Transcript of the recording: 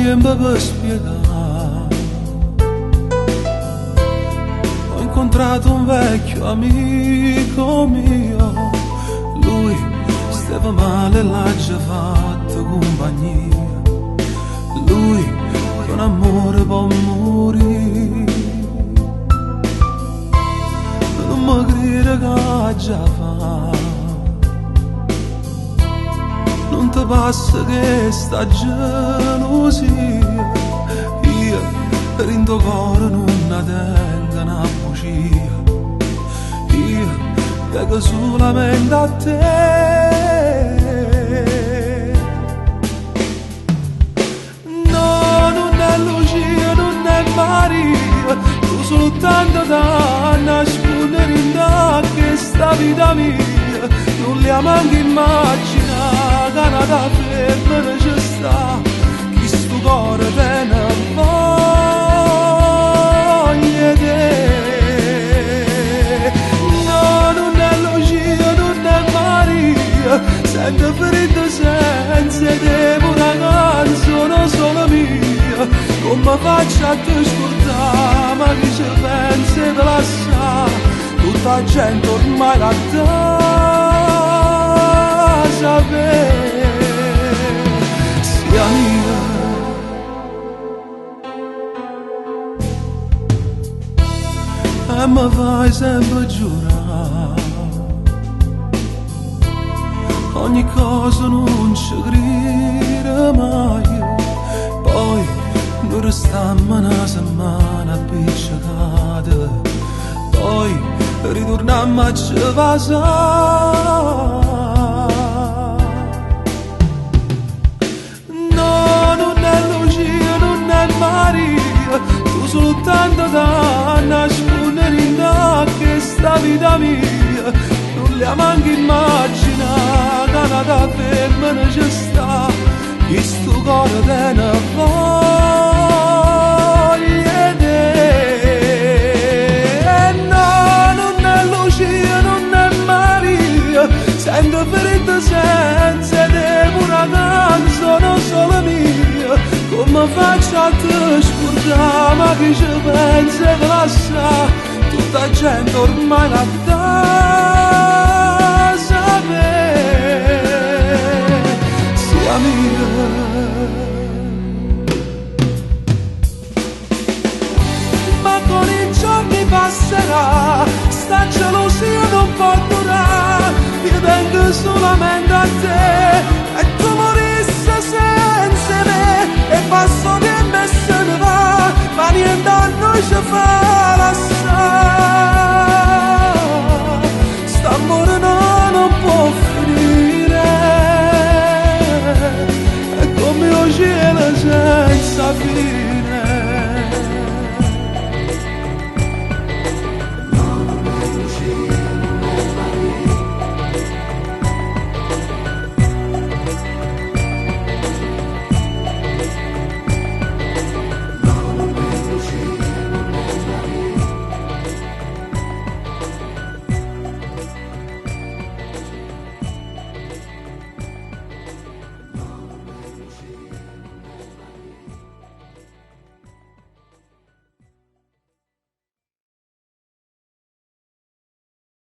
tempo per spiegare. Ho incontrato un vecchio amico mio, lui stava male e l'ha già fatto compagnia. Lui con amore può morire, non mi crede che ha già fatto. Non ti passa che sta gelosia, io per in tuo cuore non ne tengo una bugia. Io tengo solamente a te. No, non è Lucia, non è Maria, tu soltanto da nascondere in da questa vita mia. Non li ha manco immaginato da femmina ci sta, chi sto cuore te ne voglia te. No, non è Lucia, non è Maria, sento ferito senza te, una canzone solo mia. Come faccio a te scordare, ma chi ci pensa te la sa, tutta la gente ormai la dà. Sia mia, e mi fai sempre giurare ogni cosa non ci crede mai. Poi noi restammo una settimana appiccicate, poi ritornammo a Cevasa. Maria, tu soltanto da nascondere in da questa vita mia. Non li ha manco immaginato da femmina ci sta, chi sto cuore te ne voglia te. No, non è Lucia, non è Maria, sento ferita senza te, una canzone solo mia. Come faccio a te scordare, ma chi ci pensa che la sa, tutta la gente ormai la dà sapere. Sia mia. Ma con i giorni passerà, sta gelosia non può durare, io tengo solamente a te e tu morissi senza me. E passo tempo e se ne va, ma niente